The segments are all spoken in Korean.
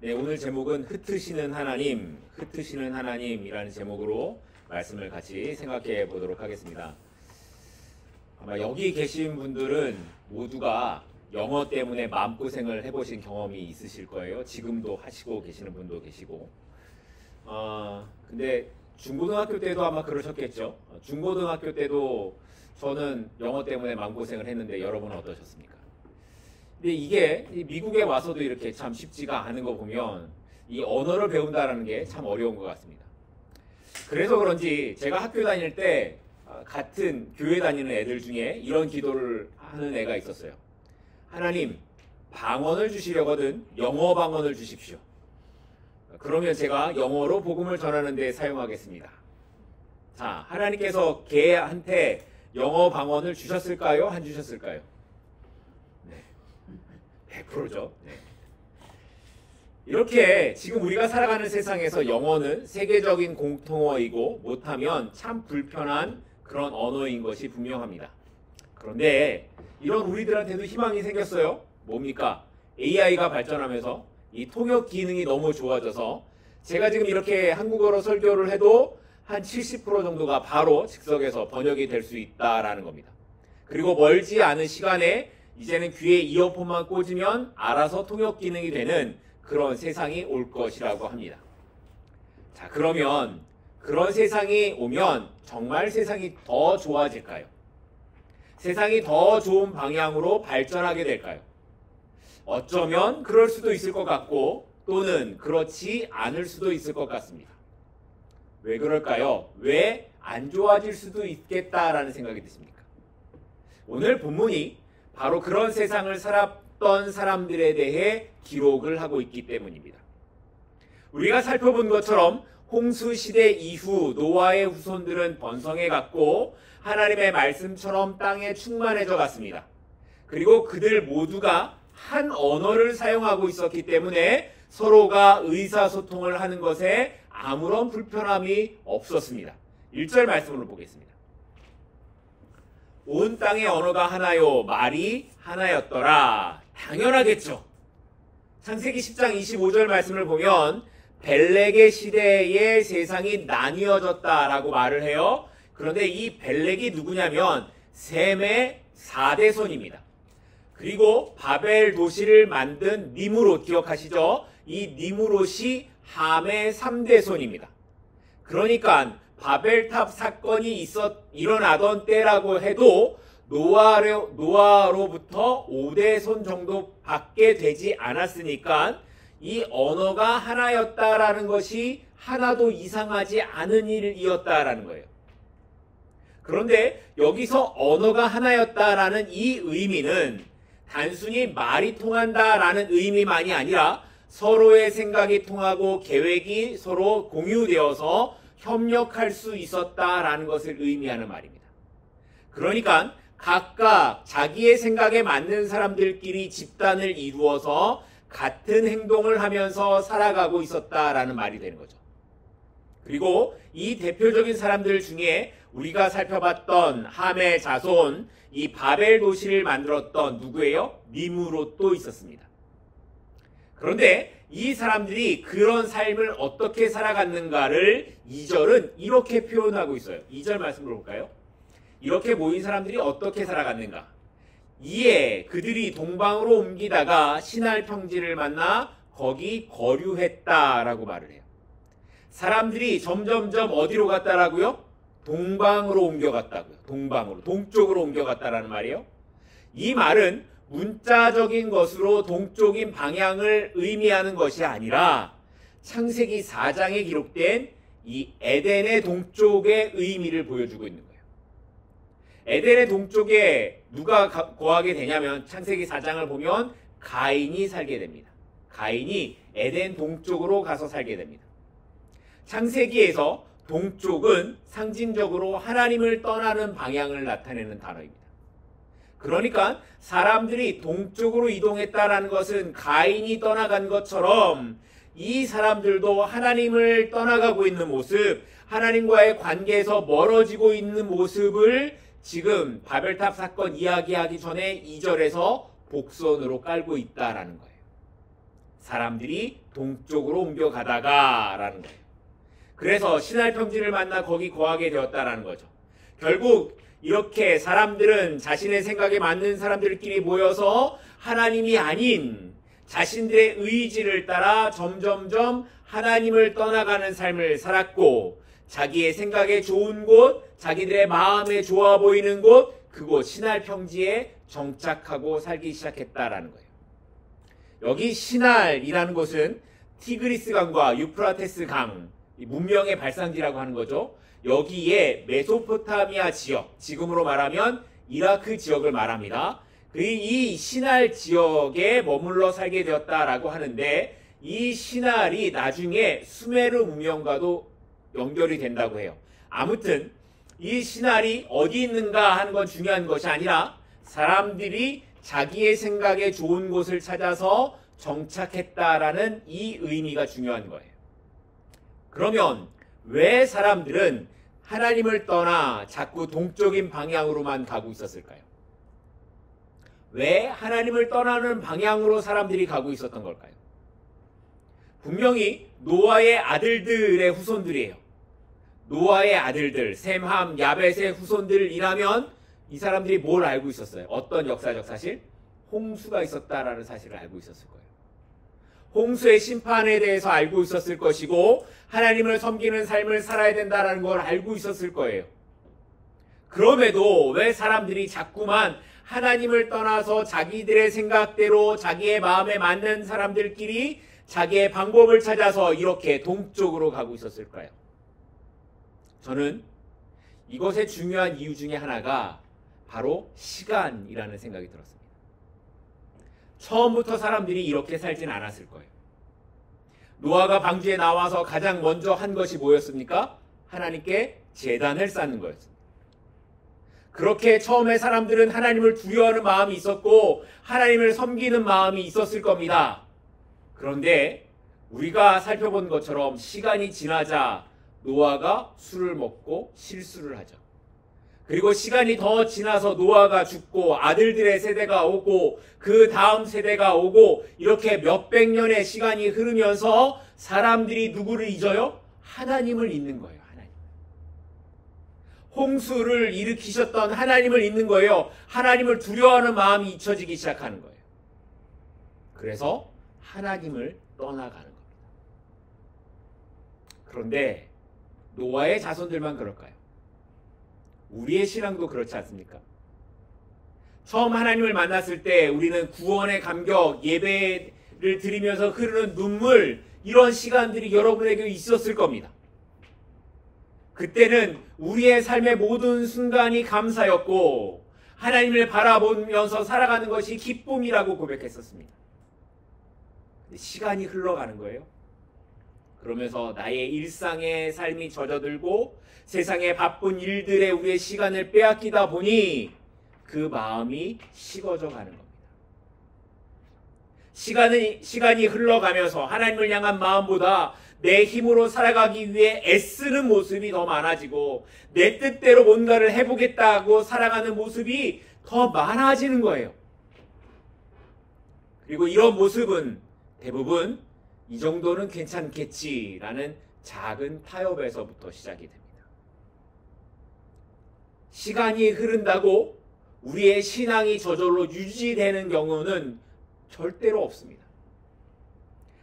네, 오늘 제목은 흩으시는 하나님, 흩으시는 하나님이라는 제목으로 말씀을 같이 생각해 보도록 하겠습니다. 아마 여기 계신 분들은 모두가 영어 때문에 마음고생을 해보신 경험이 있으실 거예요. 지금도 하시고 계시는 분도 계시고. 근데 중고등학교 때도 아마 그러셨겠죠. 중고등학교 때도 저는 영어 때문에 마음고생을 했는데 여러분은 어떠셨습니까? 근데 이게 미국에 와서도 이렇게 참 쉽지가 않은 거 보면 이 언어를 배운다는 게 참 어려운 것 같습니다. 그래서 그런지 제가 학교 다닐 때 같은 교회 다니는 애들 중에 이런 기도를 하는 애가 있었어요. 하나님, 방언을 주시려거든 영어 방언을 주십시오. 그러면 제가 영어로 복음을 전하는 데 사용하겠습니다. 자, 하나님께서 걔한테 영어 방언을 주셨을까요? 안 주셨을까요? 네, 100%죠. 네. 이렇게 지금 우리가 살아가는 세상에서 영어는 세계적인 공통어이고 못하면 참 불편한 그런 언어인 것이 분명합니다. 그런데 이런 우리들한테도 희망이 생겼어요. 뭡니까? AI가 발전하면서 이 통역 기능이 너무 좋아져서 제가 지금 이렇게 한국어로 설교를 해도 한 70% 정도가 바로 즉석에서 번역이 될 수 있다라는 겁니다. 그리고 멀지 않은 시간에 이제는 귀에 이어폰만 꽂으면 알아서 통역 기능이 되는 그런 세상이 올 것이라고 합니다. 자, 그러면 그런 세상이 오면 정말 세상이 더 좋아질까요? 세상이 더 좋은 방향으로 발전하게 될까요? 어쩌면 그럴 수도 있을 것 같고 또는 그렇지 않을 수도 있을 것 같습니다. 왜 그럴까요? 왜 안 좋아질 수도 있겠다라는 생각이 드십니까? 오늘 본문이 바로 그런 세상을 살았던 사람들에 대해 기록을 하고 있기 때문입니다. 우리가 살펴본 것처럼 홍수 시대 이후 노아의 후손들은 번성해 갔고 하나님의 말씀처럼 땅에 충만해져 갔습니다. 그리고 그들 모두가 한 언어를 사용하고 있었기 때문에 서로가 의사소통을 하는 것에 아무런 불편함이 없었습니다. 1절 말씀으로 보겠습니다. 온 땅의 언어가 하나요, 말이 하나였더라. 당연하겠죠. 창세기 10장 25절 말씀을 보면 벨렉의 시대에 세상이 나뉘어졌다라고 말을 해요. 그런데 이 벨렉이 누구냐면 셈의 4대손입니다. 그리고 바벨 도시를 만든 니므롯 기억하시죠? 이 니므롯이 함의 3대손입니다. 그러니까 바벨탑 사건이 일어나던 때라고 해도 노아로부터 5대손 정도밖에 되지 않았으니까 이 언어가 하나였다라는 것이 하나도 이상하지 않은 일이었다라는 거예요. 그런데 여기서 언어가 하나였다라는 이 의미는 단순히 말이 통한다라는 의미만이 아니라 서로의 생각이 통하고 계획이 서로 공유되어서 협력할 수 있었다라는 것을 의미하는 말입니다. 그러니까 각각 자기의 생각에 맞는 사람들끼리 집단을 이루어서 같은 행동을 하면서 살아가고 있었다라는 말이 되는 거죠. 그리고 이 대표적인 사람들 중에 우리가 살펴봤던 함의 자손, 이 바벨 도시를 만들었던 누구예요? 니므롯도 있었습니다. 그런데 이 사람들이 그런 삶을 어떻게 살아갔는가를 2절은 이렇게 표현하고 있어요. 2절 말씀을 볼까요? 이렇게 모인 사람들이 어떻게 살아갔는가? 이에 그들이 동방으로 옮기다가 시날 평지를 만나 거기 거류했다라고 말을 해요. 사람들이 점점점 어디로 갔다라고요? 동방으로 옮겨갔다고요. 동방으로, 동쪽으로 옮겨갔다라는 말이에요. 이 말은 문자적인 것으로 동쪽인 방향을 의미하는 것이 아니라 창세기 4장에 기록된 이 에덴의 동쪽의 의미를 보여주고 있는 거예요. 에덴의 동쪽에 누가 거하게 되냐면 창세기 4장을 보면 가인이 살게 됩니다. 가인이 에덴 동쪽으로 가서 살게 됩니다. 창세기에서 동쪽은 상징적으로 하나님을 떠나는 방향을 나타내는 단어입니다. 그러니까 사람들이 동쪽으로 이동했다라는 것은 가인이 떠나간 것처럼 이 사람들도 하나님을 떠나가고 있는 모습, 하나님과의 관계에서 멀어지고 있는 모습을 지금 바벨탑 사건 이야기하기 전에 2절에서 복선으로 깔고 있다라는 거예요. 사람들이 동쪽으로 옮겨가다가 라는 거예요. 그래서 신할 평지를 만나 거기 거하게 되었다라는 거죠. 결국 이렇게 사람들은 자신의 생각에 맞는 사람들끼리 모여서 하나님이 아닌 자신들의 의지를 따라 점점점 하나님을 떠나가는 삶을 살았고, 자기의 생각에 좋은 곳, 자기들의 마음에 좋아 보이는 곳, 그곳 신할 평지에 정착하고 살기 시작했다라는 거예요. 여기 신할이라는 곳은 티그리스 강과 유프라테스 강, 문명의 발상지라고 하는 거죠. 여기에 메소포타미아 지역, 지금으로 말하면 이라크 지역을 말합니다. 이 신할 지역에 머물러 살게 되었다라고 하는데, 이 신할이 나중에 수메르 문명과도 연결이 된다고 해요. 아무튼 이 신할이 어디 있는가 하는 건 중요한 것이 아니라 사람들이 자기의 생각에 좋은 곳을 찾아서 정착했다라는 이 의미가 중요한 거예요. 그러면 왜 사람들은 하나님을 떠나 자꾸 동쪽인 방향으로만 가고 있었을까요? 왜 하나님을 떠나는 방향으로 사람들이 가고 있었던 걸까요? 분명히 노아의 아들들의 후손들이에요. 노아의 아들들, 셈, 함, 야벳의 후손들이라면 이 사람들이 뭘 알고 있었어요? 어떤 역사적 사실? 홍수가 있었다라는 사실을 알고 있었을 거예요. 홍수의 심판에 대해서 알고 있었을 것이고, 하나님을 섬기는 삶을 살아야 된다는 걸 알고 있었을 거예요. 그럼에도 왜 사람들이 자꾸만 하나님을 떠나서 자기들의 생각대로 자기의 마음에 맞는 사람들끼리 자기의 방법을 찾아서 이렇게 동쪽으로 가고 있었을까요? 저는 이것의 중요한 이유 중에 하나가 바로 시간이라는 생각이 들었습니다. 처음부터 사람들이 이렇게 살진 않았을 거예요. 노아가 방주에 나와서 가장 먼저 한 것이 뭐였습니까? 하나님께 제단을 쌓는 거였습니다. 그렇게 처음에 사람들은 하나님을 두려워하는 마음이 있었고 하나님을 섬기는 마음이 있었을 겁니다. 그런데 우리가 살펴본 것처럼 시간이 지나자 노아가 술을 먹고 실수를 하죠. 그리고 시간이 더 지나서 노아가 죽고 아들들의 세대가 오고 그 다음 세대가 오고 이렇게 몇백 년의 시간이 흐르면서 사람들이 누구를 잊어요? 하나님을 잊는 거예요. 하나님. 홍수를 일으키셨던 하나님을 잊는 거예요. 하나님을 두려워하는 마음이 잊혀지기 시작하는 거예요. 그래서 하나님을 떠나가는 겁니다. 그런데 노아의 자손들만 그럴까요? 우리의 신앙도 그렇지 않습니까? 처음 하나님을 만났을 때 우리는 구원의 감격, 예배를 드리면서 흐르는 눈물, 이런 시간들이 여러분에게 있었을 겁니다. 그때는 우리의 삶의 모든 순간이 감사였고 하나님을 바라보면서 살아가는 것이 기쁨이라고 고백했었습니다. 근데 시간이 흘러가는 거예요. 그러면서 나의 일상의 삶이 젖어들고 세상의 바쁜 일들에 우리의 시간을 빼앗기다 보니 그 마음이 식어져 가는 겁니다. 시간이 흘러가면서 하나님을 향한 마음보다 내 힘으로 살아가기 위해 애쓰는 모습이 더 많아지고 내 뜻대로 뭔가를 해보겠다고 살아가는 모습이 더 많아지는 거예요. 그리고 이런 모습은 대부분 이 정도는 괜찮겠지라는 작은 타협에서부터 시작이 됩니다. 시간이 흐른다고 우리의 신앙이 저절로 유지되는 경우는 절대로 없습니다.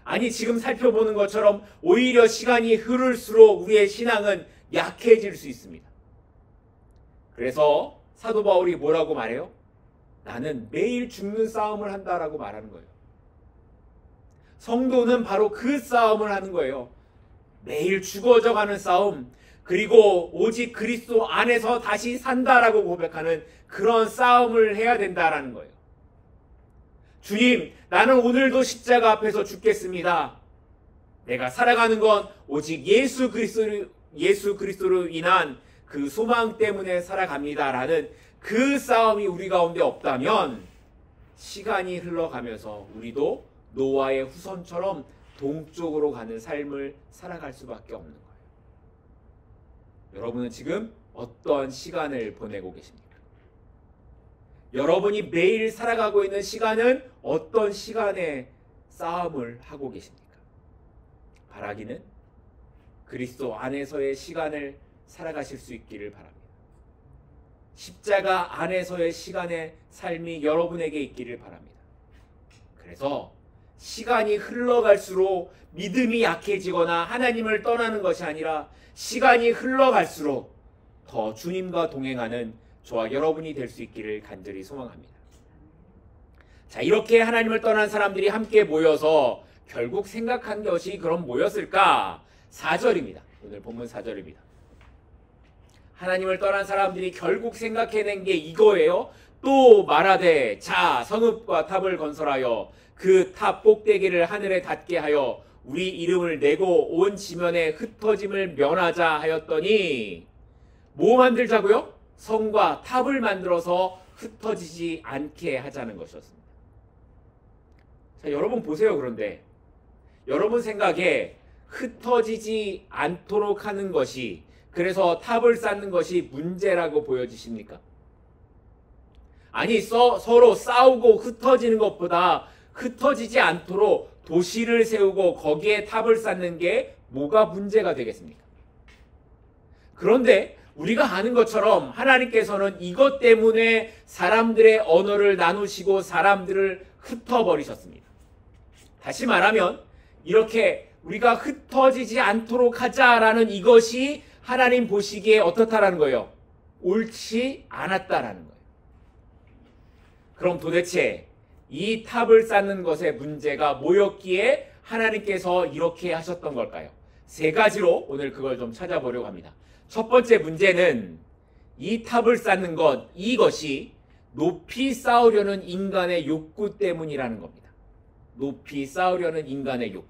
아니, 지금 살펴보는 것처럼 오히려 시간이 흐를수록 우리의 신앙은 약해질 수 있습니다. 그래서 사도 바울이 뭐라고 말해요? 나는 매일 죽는 싸움을 한다라고 말하는 거예요. 성도는 바로 그 싸움을 하는 거예요. 매일 죽어져가는 싸움, 그리고 오직 그리스도 안에서 다시 산다라고 고백하는 그런 싸움을 해야 된다라는 거예요. 주님, 나는 오늘도 십자가 앞에서 죽겠습니다. 내가 살아가는 건 오직 예수 그리스도로 인한 그 소망 때문에 살아갑니다라는 그 싸움이 우리 가운데 없다면 시간이 흘러가면서 우리도 노아의 후손처럼 동쪽으로 가는 삶을 살아갈 수밖에 없는 거예요. 여러분은 지금 어떤 시간을 보내고 계십니까? 여러분이 매일 살아가고 있는 시간은 어떤 시간의 싸움을 하고 계십니까? 바라기는 그리스도 안에서의 시간을 살아가실 수 있기를 바랍니다. 십자가 안에서의 시간의 삶이 여러분에게 있기를 바랍니다. 그래서 시간이 흘러갈수록 믿음이 약해지거나 하나님을 떠나는 것이 아니라 시간이 흘러갈수록 더 주님과 동행하는 저와 여러분이 될 수 있기를 간절히 소망합니다. 자, 이렇게 하나님을 떠난 사람들이 함께 모여서 결국 생각한 것이 그럼 뭐였을까? 4절입니다. 오늘 본문 4절입니다. 하나님을 떠난 사람들이 결국 생각해낸 게 이거예요. 또 말하되 자 성읍과 탑을 건설하여 그 탑 꼭대기를 하늘에 닿게 하여 우리 이름을 내고 온 지면에 흩어짐을 면하자 하였더니 뭐 만들자고요? 성과 탑을 만들어서 흩어지지 않게 하자는 것이었습니다. 자, 여러분 보세요. 그런데 여러분 생각에 흩어지지 않도록 하는 것이, 그래서 탑을 쌓는 것이 문제라고 보여지십니까? 아니, 서로 싸우고 흩어지는 것보다 흩어지지 않도록 도시를 세우고 거기에 탑을 쌓는 게 뭐가 문제가 되겠습니까? 그런데 우리가 아는 것처럼 하나님께서는 이것 때문에 사람들의 언어를 나누시고 사람들을 흩어버리셨습니다. 다시 말하면 이렇게 우리가 흩어지지 않도록 하자라는 이것이 하나님 보시기에 어떻다라는 거예요? 옳지 않았다라는 거예요. 그럼 도대체 이 탑을 쌓는 것의 문제가 뭐였기에 하나님께서 이렇게 하셨던 걸까요? 세 가지로 오늘 그걸 좀 찾아보려고 합니다. 첫 번째 문제는 이 탑을 쌓는 것, 이것이 높이 쌓으려는 인간의 욕구 때문이라는 겁니다. 높이 쌓으려는 인간의 욕구.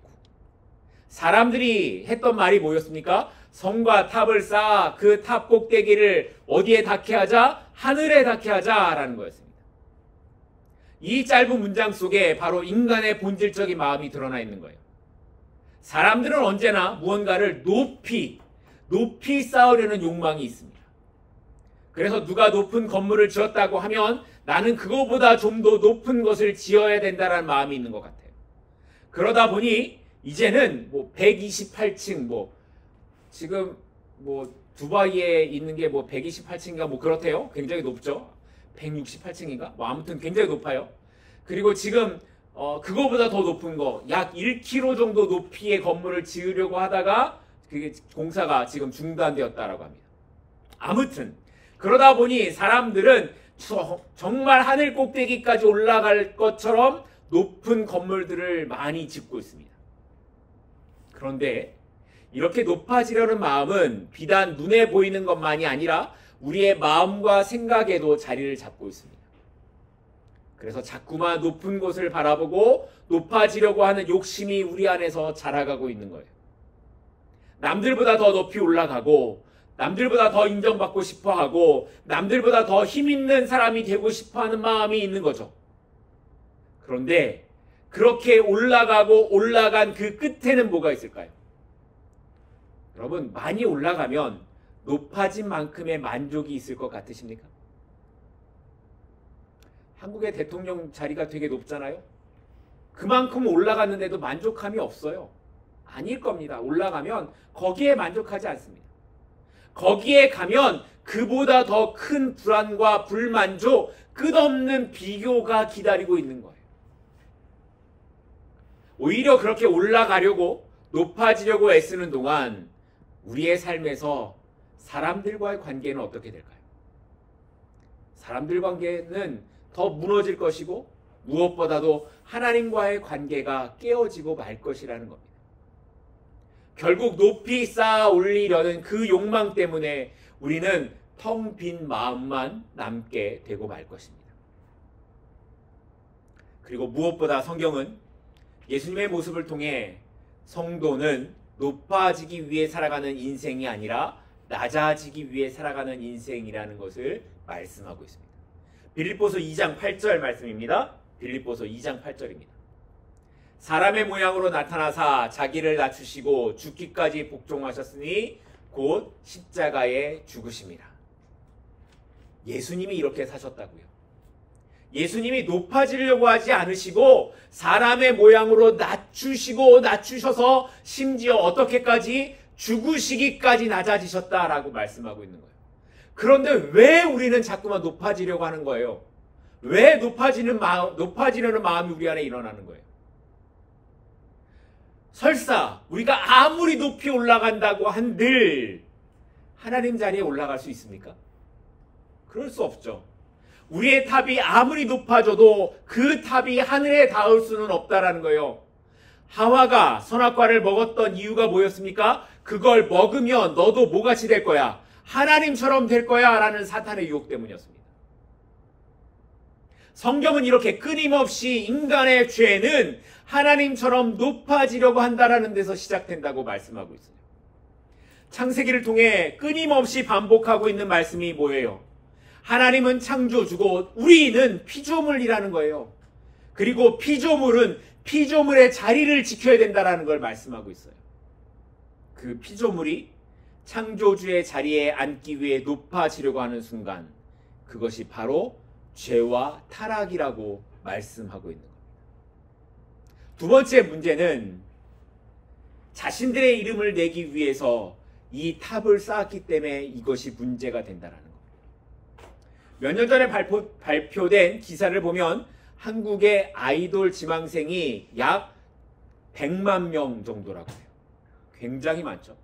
사람들이 했던 말이 뭐였습니까? 성과 탑을 쌓아 그 탑 꼭대기를 어디에 닿게 하자? 하늘에 닿게 하자라는 거였습니다. 이 짧은 문장 속에 바로 인간의 본질적인 마음이 드러나 있는 거예요. 사람들은 언제나 무언가를 높이 쌓으려는 욕망이 있습니다. 그래서 누가 높은 건물을 지었다고 하면 나는 그거보다 좀 더 높은 것을 지어야 된다는 마음이 있는 것 같아요. 그러다 보니 이제는 128층 지금 두바이에 있는 게 128층인가 그렇대요. 굉장히 높죠. 168층인가? 아무튼 굉장히 높아요. 그리고 지금 그거보다 더 높은 거 약 1km 정도 높이의 건물을 지으려고 하다가 그게 공사가 지금 중단되었다라고 합니다. 아무튼 그러다 보니 사람들은 정말 하늘 꼭대기까지 올라갈 것처럼 높은 건물들을 많이 짓고 있습니다. 그런데 이렇게 높아지려는 마음은 비단 눈에 보이는 것만이 아니라 우리의 마음과 생각에도 자리를 잡고 있습니다. 그래서 자꾸만 높은 곳을 바라보고 높아지려고 하는 욕심이 우리 안에서 자라가고 있는 거예요. 남들보다 더 높이 올라가고 남들보다 더 인정받고 싶어하고 남들보다 더 힘있는 사람이 되고 싶어하는 마음이 있는 거죠. 그런데 그렇게 올라가고 올라간 그 끝에는 뭐가 있을까요? 여러분, 많이 올라가면 높아진 만큼의 만족이 있을 것 같으십니까? 한국의 대통령 자리가 되게 높잖아요. 그만큼 올라갔는데도 만족함이 없어요. 아닐 겁니다. 올라가면 거기에 만족하지 않습니다. 거기에 가면 그보다 더 큰 불안과 불만족, 끝없는 비교가 기다리고 있는 거예요. 오히려 그렇게 올라가려고 높아지려고 애쓰는 동안 우리의 삶에서 사람들과의 관계는 어떻게 될까요? 사람들 관계는 더 무너질 것이고 무엇보다도 하나님과의 관계가 깨어지고 말 것이라는 겁니다. 결국 높이 쌓아 올리려는 그 욕망 때문에 우리는 텅 빈 마음만 남게 되고 말 것입니다. 그리고 무엇보다 성경은 예수님의 모습을 통해 성도는 높아지기 위해 살아가는 인생이 아니라 낮아지기 위해 살아가는 인생이라는 것을 말씀하고 있습니다. 빌립보서 2장 8절 말씀입니다. 빌립보서 2장 8절입니다. 사람의 모양으로 나타나사 자기를 낮추시고 죽기까지 복종하셨으니 곧 십자가에 죽으심이라. 예수님이 이렇게 사셨다고요. 예수님이 높아지려고 하지 않으시고 사람의 모양으로 낮추셔서 심지어 어떻게까지 죽으시기까지 낮아지셨다라고 말씀하고 있는 거예요. 그런데 왜 우리는 자꾸만 높아지려고 하는 거예요? 왜 높아지려는 마음이 우리 안에 일어나는 거예요? 설사 우리가 아무리 높이 올라간다고 한들 하나님 자리에 올라갈 수 있습니까? 그럴 수 없죠. 우리의 탑이 아무리 높아져도 그 탑이 하늘에 닿을 수는 없다라는 거예요. 하와가 선악과를 먹었던 이유가 뭐였습니까? 그걸 먹으면 너도 뭐같이 될 거야? 하나님처럼 될 거야 라는 사탄의 유혹 때문이었습니다. 성경은 이렇게 끊임없이 인간의 죄는 하나님처럼 높아지려고 한다라는 데서 시작된다고 말씀하고 있어요. 창세기를 통해 끊임없이 반복하고 있는 말씀이 뭐예요? 하나님은 창조주고 우리는 피조물이라는 거예요. 그리고 피조물은 피조물의 자리를 지켜야 된다는 걸 말씀하고 있어요. 그 피조물이 창조주의 자리에 앉기 위해 높아지려고 하는 순간 그것이 바로 죄와 타락이라고 말씀하고 있는 겁니다. 두 번째 문제는 자신들의 이름을 내기 위해서 이 탑을 쌓았기 때문에 이것이 문제가 된다는 겁니다. 몇 년 전에 발표된 기사를 보면 한국의 아이돌 지망생이 약 100만 명 정도라고 해요. 굉장히 많죠.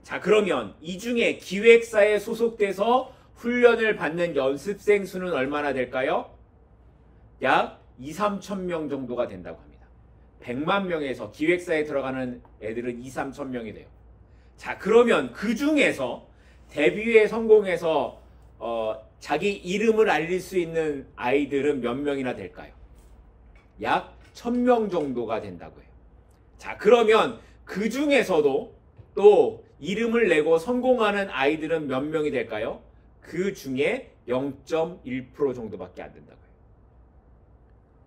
자, 그러면 이 중에 기획사에 소속돼서 훈련을 받는 연습생 수는 얼마나 될까요? 약 2~3천 명 정도가 된다고 합니다. 100만 명에서 기획사에 들어가는 애들은 2~3천 명이 돼요. 자, 그러면 그 중에서 데뷔에 성공해서 자기 이름을 알릴 수 있는 아이들은 몇 명이나 될까요? 약 1000명 정도가 된다고 해요. 자, 그러면 그 중에서도 또 이름을 내고 성공하는 아이들은 몇 명이 될까요? 그 중에 0.1% 정도밖에 안 된다고 해요.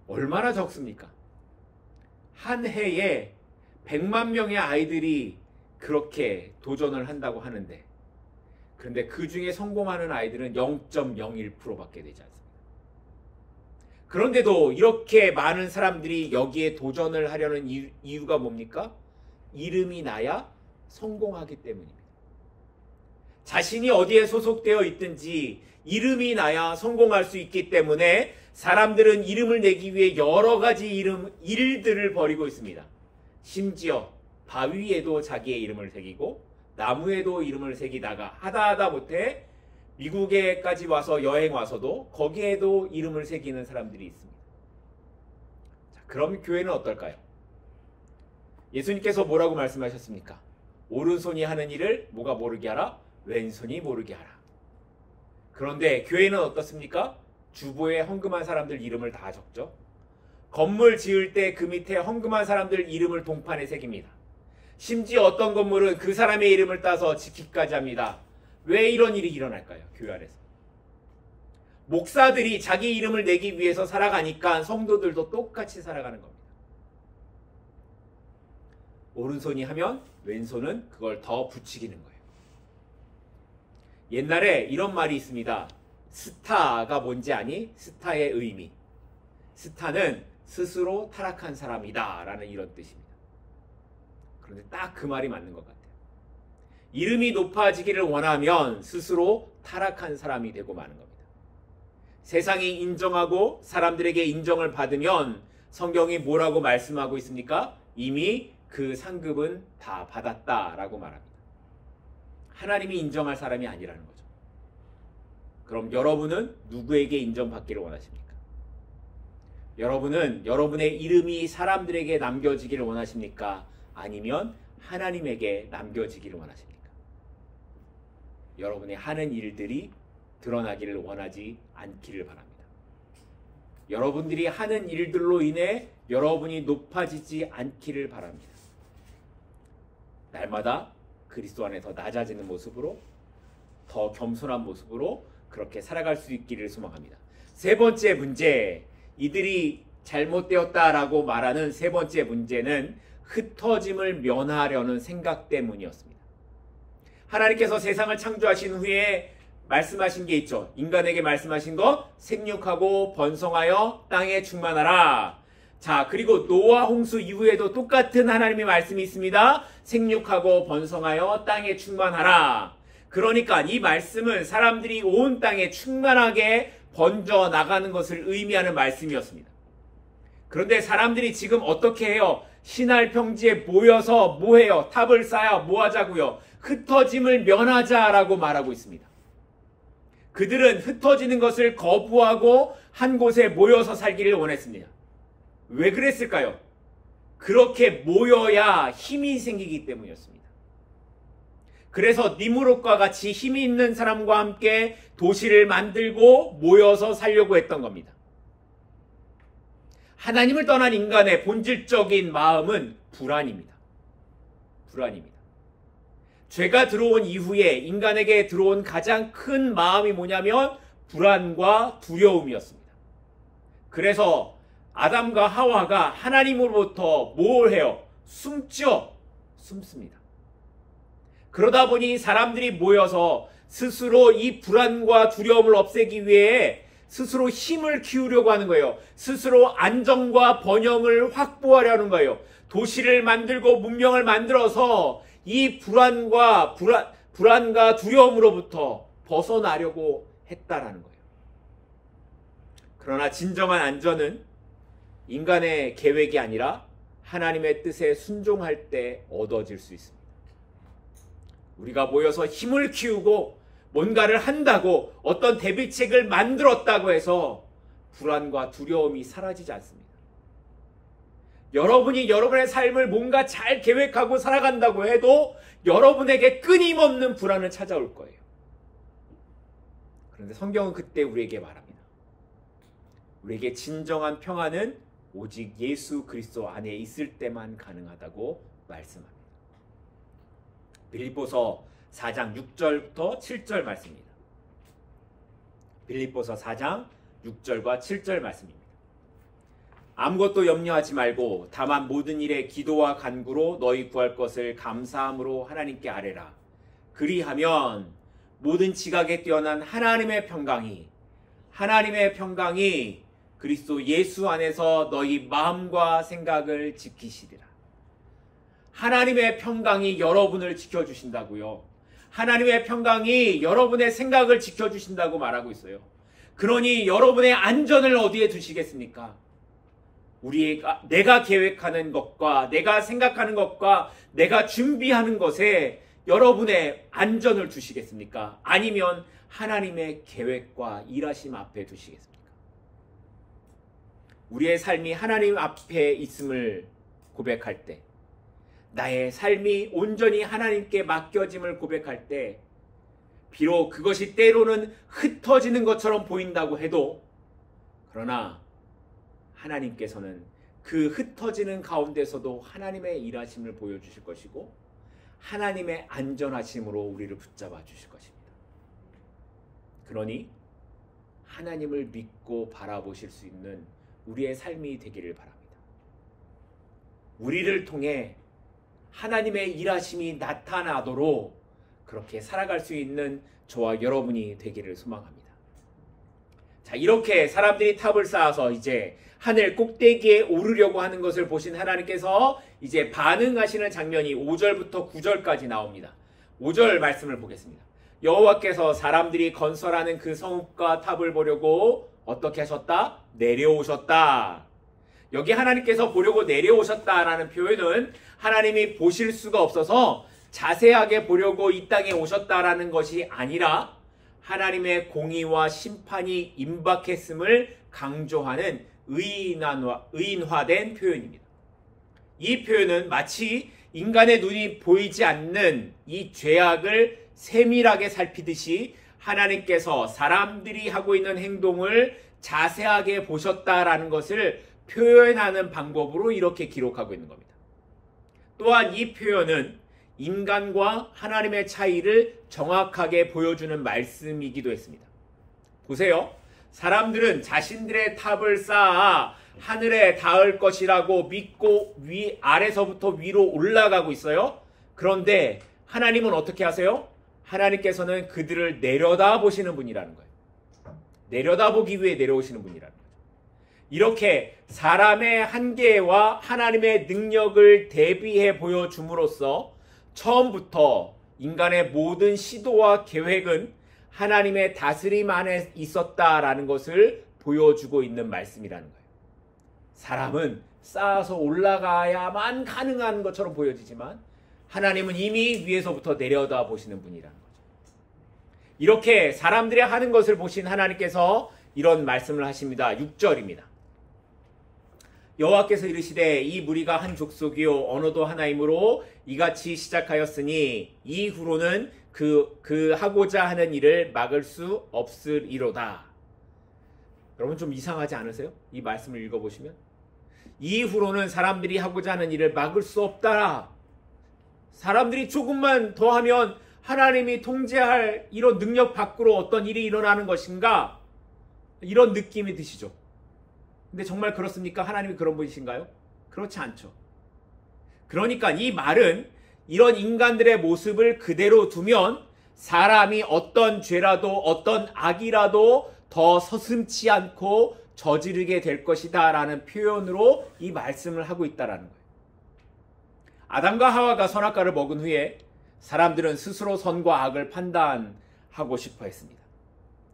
얼마나 적습니까? 한 해에 100만 명의 아이들이 그렇게 도전을 한다고 하는데 그런데 그 중에 성공하는 아이들은 0.01%밖에 되지 않습니다. 그런데도 이렇게 많은 사람들이 여기에 도전을 하려는 이유가 뭡니까? 이름이 나야 성공하기 때문입니다. 자신이 어디에 소속되어 있든지 이름이 나야 성공할 수 있기 때문에 사람들은 이름을 내기 위해 여러 가지 일들을 벌이고 있습니다. 심지어 바위에도 자기의 이름을 새기고 나무에도 이름을 새기다가 하다 못해 미국에까지 와서 여행 와서도 거기에도 이름을 새기는 사람들이 있습니다. 자, 그럼 교회는 어떨까요? 예수님께서 뭐라고 말씀하셨습니까? 오른손이 하는 일을 뭐가 모르게 하라? 왼손이 모르게 하라. 그런데 교회는 어떻습니까? 주보에 헌금한 사람들 이름을 다 적죠. 건물 지을 때 그 밑에 헌금한 사람들 이름을 동판에 새깁니다. 심지어 어떤 건물은 그 사람의 이름을 따서 지키기까지 합니다. 왜 이런 일이 일어날까요? 교회 안에서. 목사들이 자기 이름을 내기 위해서 살아가니까 성도들도 똑같이 살아가는 겁니다. 오른손이 하면 왼손은 그걸 더 부추기는 거예요. 옛날에 이런 말이 있습니다. 스타가 뭔지 아니? 스타의 의미. 스타는 스스로 타락한 사람이다 라는 이런 뜻입니다. 그런데 딱 그 말이 맞는 것 같아요. 이름이 높아지기를 원하면 스스로 타락한 사람이 되고 마는 겁니다. 세상이 인정하고 사람들에게 인정을 받으면 성경이 뭐라고 말씀하고 있습니까? 이미 그 상급은 다 받았다라고 말합니다. 하나님이 인정할 사람이 아니라는 거죠. 그럼 여러분은 누구에게 인정받기를 원하십니까? 여러분은 여러분의 이름이 사람들에게 남겨지기를 원하십니까? 아니면 하나님에게 남겨지기를 원하십니까? 여러분의 하는 일들이 드러나기를 원하지 않기를 바랍니다. 여러분들이 하는 일들로 인해 여러분이 높아지지 않기를 바랍니다. 날마다 그리스도 안에서 낮아지는 모습으로 더 겸손한 모습으로 그렇게 살아갈 수 있기를 소망합니다. 세 번째 문제, 이들이 잘못되었다라고 말하는 세 번째 문제는 흩어짐을 면하려는 생각 때문이었습니다. 하나님께서 세상을 창조하신 후에 말씀하신 게 있죠. 인간에게 말씀하신 거 생육하고 번성하여 땅에 충만하라. 자, 그리고 노아 홍수 이후에도 똑같은 하나님의 말씀이 있습니다. 생육하고 번성하여 땅에 충만하라. 그러니까 이 말씀은 사람들이 온 땅에 충만하게 번져 나가는 것을 의미하는 말씀이었습니다. 그런데 사람들이 지금 어떻게 해요? 신할 평지에 모여서 뭐해요? 탑을 쌓아 뭐하자고요? 흩어짐을 면하자라고 말하고 있습니다. 그들은 흩어지는 것을 거부하고 한 곳에 모여서 살기를 원했습니다. 왜 그랬을까요? 그렇게 모여야 힘이 생기기 때문이었습니다. 그래서 니무롯과 같이 힘이 있는 사람과 함께 도시를 만들고 모여서 살려고 했던 겁니다. 하나님을 떠난 인간의 본질적인 마음은 불안입니다. 불안입니다. 죄가 들어온 이후에 인간에게 들어온 가장 큰 마음이 뭐냐면 불안과 두려움이었습니다. 그래서 아담과 하와가 하나님으로부터 뭘 해요? 숨습니다. 그러다 보니 사람들이 모여서 스스로 이 불안과 두려움을 없애기 위해 스스로 힘을 키우려고 하는 거예요. 스스로 안정과 번영을 확보하려는 거예요. 도시를 만들고 문명을 만들어서 이 불안과 두려움으로부터 벗어나려고 했다라는 거예요. 그러나 진정한 안전은 인간의 계획이 아니라 하나님의 뜻에 순종할 때 얻어질 수 있습니다. 우리가 모여서 힘을 키우고 뭔가를 한다고 어떤 대비책을 만들었다고 해서 불안과 두려움이 사라지지 않습니다. 여러분이 여러분의 삶을 뭔가 잘 계획하고 살아간다고 해도 여러분에게 끊임없는 불안은 찾아올 거예요. 그런데 성경은 그때 우리에게 말합니다. 우리에게 진정한 평안은 오직 예수 그리스도 안에 있을 때만 가능하다고 말씀합니다. 빌립보서 4장 6절부터 7절 말씀입니다. 빌립보서 4장 6절과 7절 말씀입니다. 아무것도 염려하지 말고 다만 모든 일에 기도와 간구로 너희 구할 것을 감사함으로 하나님께 아뢰라. 그리하면 모든 지각에 뛰어난 하나님의 평강이 그리스도 예수 안에서 너희 마음과 생각을 지키시리라. 하나님의 평강이 여러분을 지켜주신다고요. 하나님의 평강이 여러분의 생각을 지켜주신다고 말하고 있어요. 그러니 여러분의 안전을 어디에 두시겠습니까? 내가 계획하는 것과 내가 생각하는 것과 내가 준비하는 것에 여러분의 안전을 두시겠습니까? 아니면 하나님의 계획과 일하심 앞에 두시겠습니까? 우리의 삶이 하나님 앞에 있음을 고백할 때, 나의 삶이 온전히 하나님께 맡겨짐을 고백할 때, 비록 그것이 때로는 흩어지는 것처럼 보인다고 해도, 그러나 하나님께서는 그 흩어지는 가운데서도 하나님의 일하심을 보여주실 것이고 하나님의 안전하심으로 우리를 붙잡아 주실 것입니다. 그러니 하나님을 믿고 바라보실 수 있는 우리의 삶이 되기를 바랍니다. 우리를 통해 하나님의 일하심이 나타나도록 그렇게 살아갈 수 있는 저와 여러분이 되기를 소망합니다. 자, 이렇게 사람들이 탑을 쌓아서 이제 하늘 꼭대기에 오르려고 하는 것을 보신 하나님께서 이제 반응하시는 장면이 5절부터 9절까지 나옵니다. 5절 말씀을 보겠습니다. 여호와께서 사람들이 건설하는 그 성읍과 탑을 보려고 어떻게 하셨다? 내려오셨다. 여기 하나님께서 보려고 내려오셨다라는 표현은 하나님이 보실 수가 없어서 자세하게 보려고 이 땅에 오셨다라는 것이 아니라 하나님의 공의와 심판이 임박했음을 강조하는 의인화된 표현입니다. 이 표현은 마치 인간의 눈이 보이지 않는 이 죄악을 세밀하게 살피듯이 하나님께서 사람들이 하고 있는 행동을 자세하게 보셨다라는 것을 표현하는 방법으로 이렇게 기록하고 있는 겁니다. 또한 이 표현은 인간과 하나님의 차이를 정확하게 보여주는 말씀이기도 했습니다. 보세요. 사람들은 자신들의 탑을 쌓아 하늘에 닿을 것이라고 믿고 아래서부터 위로 올라가고 있어요. 그런데 하나님은 어떻게 하세요? 하나님께서는 그들을 내려다보시는 분이라는 거예요. 내려다보기 위해 내려오시는 분이라는 거죠. 이렇게 사람의 한계와 하나님의 능력을 대비해 보여줌으로써 처음부터 인간의 모든 시도와 계획은 하나님의 다스림 안에 있었다라는 것을 보여주고 있는 말씀이라는 거예요. 사람은 쌓아서 올라가야만 가능한 것처럼 보여지지만 하나님은 이미 위에서부터 내려다보시는 분이라는 거죠. 이렇게 사람들이 하는 것을 보신 하나님께서 이런 말씀을 하십니다. 6절입니다. 여호와께서 이르시되 이 무리가 한 족속이요 언어도 하나이므로 이같이 시작하였으니 이후로는 그 하고자 하는 일을 막을 수 없으리로다. 여러분 좀 이상하지 않으세요? 이 말씀을 읽어보시면 이후로는 사람들이 하고자 하는 일을 막을 수 없다. 사람들이 조금만 더 하면 하나님이 통제할 이런 능력 밖으로 어떤 일이 일어나는 것인가? 이런 느낌이 드시죠? 근데 정말 그렇습니까? 하나님이 그런 분이신가요? 그렇지 않죠. 그러니까 이 말은 이런 인간들의 모습을 그대로 두면 사람이 어떤 죄라도 어떤 악이라도 더 서슴지 않고 저지르게 될 것이다 라는 표현으로 이 말씀을 하고 있다는 거예요. 아담과 하와가 선악과를 먹은 후에 사람들은 스스로 선과 악을 판단하고 싶어 했습니다.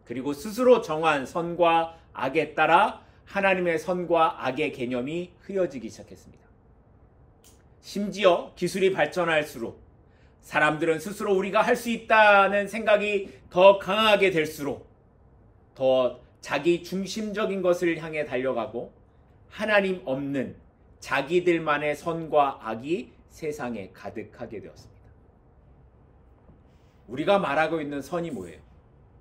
그리고 스스로 정한 선과 악에 따라 하나님의 선과 악의 개념이 흐려지기 시작했습니다. 심지어 기술이 발전할수록 사람들은 스스로 우리가 할 수 있다는 생각이 더 강하게 될수록 더 자기 중심적인 것을 향해 달려가고 하나님 없는 자기들만의 선과 악이 세상에 가득하게 되었습니다. 우리가 말하고 있는 선이 뭐예요?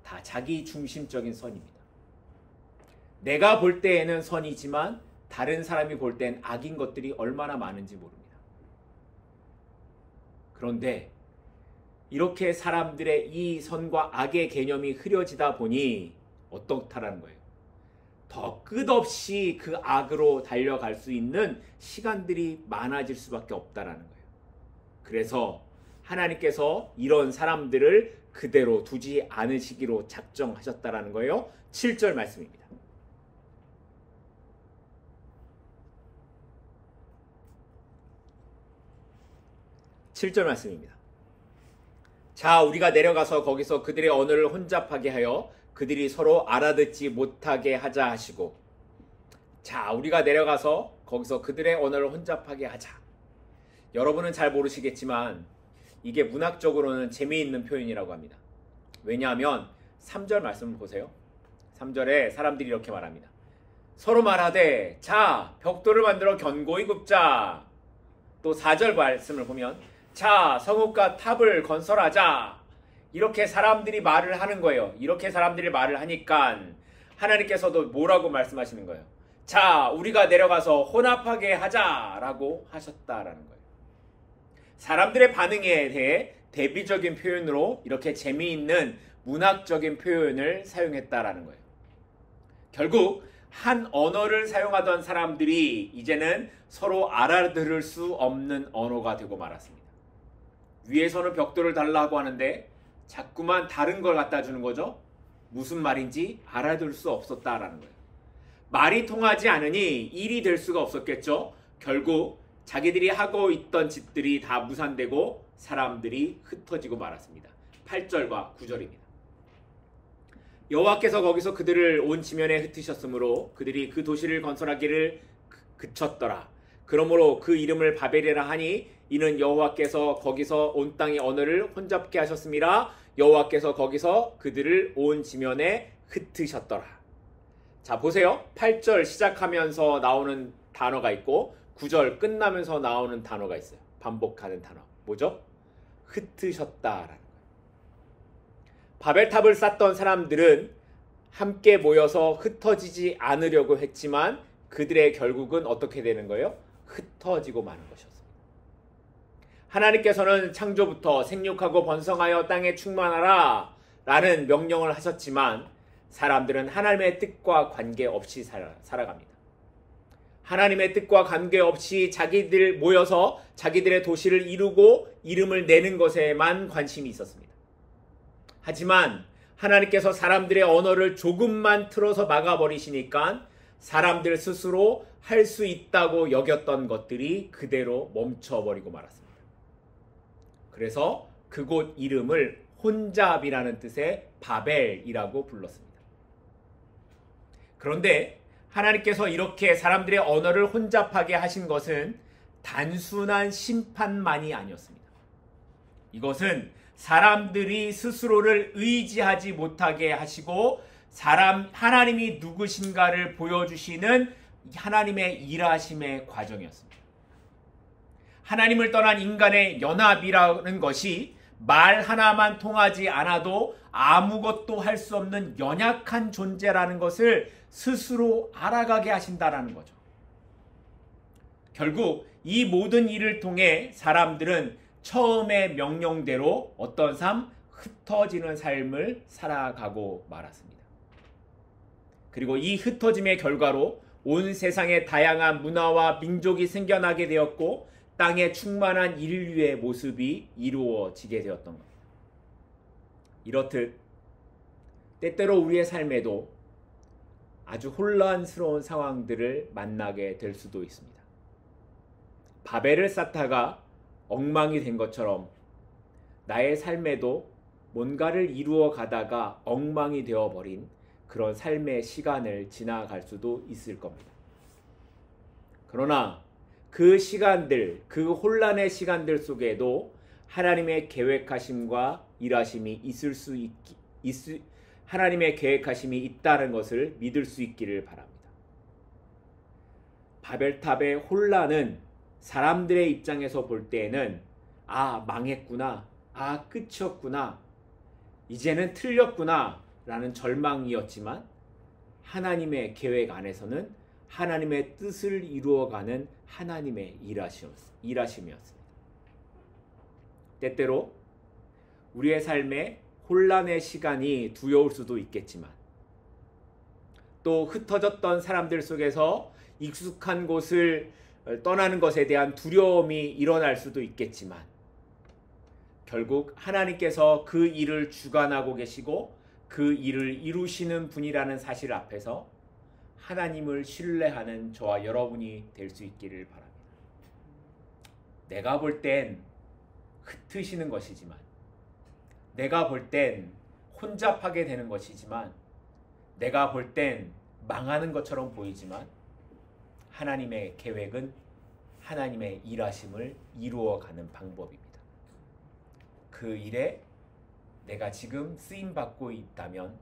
다 자기 중심적인 선입니다. 내가 볼 때에는 선이지만 다른 사람이 볼 땐 악인 것들이 얼마나 많은지 모릅니다. 그런데 이렇게 사람들의 이 선과 악의 개념이 흐려지다 보니 어떻다라는 거예요. 더 끝없이 그 악으로 달려갈 수 있는 시간들이 많아질 수밖에 없다라는 거예요. 그래서 하나님께서 이런 사람들을 그대로 두지 않으시기로 작정하셨다라는 거예요. 7절 말씀입니다. 7절 말씀입니다. 자, 우리가 내려가서 거기서 그들의 언어를 혼잡하게 하여 그들이 서로 알아듣지 못하게 하자 하시고, 자, 우리가 내려가서 거기서 그들의 언어를 혼잡하게 하자. 여러분은 잘 모르시겠지만 이게 문학적으로는 재미있는 표현이라고 합니다. 왜냐하면 3절 말씀을 보세요. 3절에 사람들이 이렇게 말합니다. 서로 말하되 자, 벽돌을 만들어 견고히 굽자. 또 4절 말씀을 보면 자, 성읍과 탑을 건설하자. 이렇게 사람들이 말을 하는 거예요. 이렇게 사람들이 말을 하니까 하나님께서도 뭐라고 말씀하시는 거예요? 자, 우리가 내려가서 혼합하게 하자라고 하셨다라는 거예요. 사람들의 반응에 대해 대비적인 표현으로 이렇게 재미있는 문학적인 표현을 사용했다라는 거예요. 결국 한 언어를 사용하던 사람들이 이제는 서로 알아들을 수 없는 언어가 되고 말았습니다. 위에서는 벽돌을 달라고 하는데 자꾸만 다른 걸 갖다 주는 거죠. 무슨 말인지 알아들 수 없었다라는 거예요. 말이 통하지 않으니 일이 될 수가 없었겠죠. 결국 자기들이 하고 있던 짓들이 다 무산되고 사람들이 흩어지고 말았습니다. 8절과 9절입니다. 여호와께서 거기서 그들을 온 지면에 흩으셨으므로 그들이 그 도시를 건설하기를 그쳤더라. 그러므로 그 이름을 바벨이라 하니 이는 여호와께서 거기서 온 땅의 언어를 혼잡게 하셨음이라. 여호와께서 거기서 그들을 온 지면에 흩으셨더라. 자, 보세요. 8절 시작하면서 나오는 단어가 있고 9절 끝나면서 나오는 단어가 있어요. 반복하는 단어. 뭐죠? 흩으셨다라는 거예요. 바벨탑을 쌓던 사람들은 함께 모여서 흩어지지 않으려고 했지만 그들의 결국은 어떻게 되는 거예요? 흩어지고 마는 것이었습니다. 하나님께서는 창조부터 생육하고 번성하여 땅에 충만하라 라는 명령을 하셨지만 사람들은 하나님의 뜻과 관계없이 살아갑니다. 하나님의 뜻과 관계없이 자기들 모여서 자기들의 도시를 이루고 이름을 내는 것에만 관심이 있었습니다. 하지만 하나님께서 사람들의 언어를 조금만 틀어서 막아버리시니까 사람들 스스로 할 수 있다고 여겼던 것들이 그대로 멈춰버리고 말았습니다. 그래서 그곳 이름을 혼잡이라는 뜻의 바벨이라고 불렀습니다. 그런데 하나님께서 이렇게 사람들의 언어를 혼잡하게 하신 것은 단순한 심판만이 아니었습니다. 이것은 사람들이 스스로를 의지하지 못하게 하시고 하나님이 누구신가를 보여주시는 하나님의 일하심의 과정이었습니다. 하나님을 떠난 인간의 연합이라는 것이 말 하나만 통하지 않아도 아무것도 할 수 없는 연약한 존재라는 것을 스스로 알아가게 하신다라는 거죠. 결국 이 모든 일을 통해 사람들은 처음의 명령대로 어떤 삶? 흩어지는 삶을 살아가고 말았습니다. 그리고 이 흩어짐의 결과로 온 세상에 다양한 문화와 민족이 생겨나게 되었고 땅에 충만한 인류의 모습이 이루어지게 되었던 겁니다. 이렇듯 때때로 우리의 삶에도 아주 혼란스러운 상황들을 만나게 될 수도 있습니다. 바벨을 쌓다가 엉망이 된 것처럼 나의 삶에도 뭔가를 이루어 가다가 엉망이 되어버린 그런 삶의 시간을 지나갈 수도 있을 겁니다. 그러나 그 시간들, 그 혼란의 시간들 속에도 하나님의 계획하심과 일하심이 하나님의 계획하심이 있다는 것을 믿을 수 있기를 바랍니다. 바벨탑의 혼란은 사람들의 입장에서 볼 때에는 망했구나, 끝이었구나, 이제는 틀렸구나 라는 절망이었지만 하나님의 계획 안에서는 하나님의 뜻을 이루어가는 하나님의 일하심이었습니다. 때때로 우리의 삶에 혼란의 시간이 두려울 수도 있겠지만 또 흩어졌던 사람들 속에서 익숙한 곳을 떠나는 것에 대한 두려움이 일어날 수도 있겠지만 결국 하나님께서 그 일을 주관하고 계시고 그 일을 이루시는 분이라는 사실 앞에서 하나님을 신뢰하는 저와 여러분이 될 수 있기를 바랍니다. 내가 볼 땐 흩으시는 것이지만, 내가 볼 땐 혼잡하게 되는 것이지만, 내가 볼 땐 망하는 것처럼 보이지만 하나님의 계획은 하나님의 일하심을 이루어가는 방법입니다. 그 일에 내가 지금 쓰임받고 있다면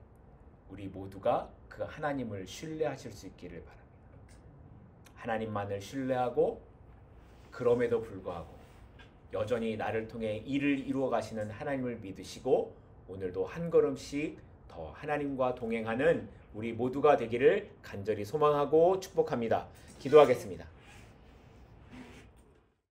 우리 모두가 그 하나님을 신뢰하실 수 있기를 바랍니다. 하나님만을 신뢰하고 그럼에도 불구하고 여전히 나를 통해 일을 이루어 가시는 하나님을 믿으시고 오늘도 한 걸음씩 더 하나님과 동행하는 우리 모두가 되기를 간절히 소망하고 축복합니다. 기도하겠습니다.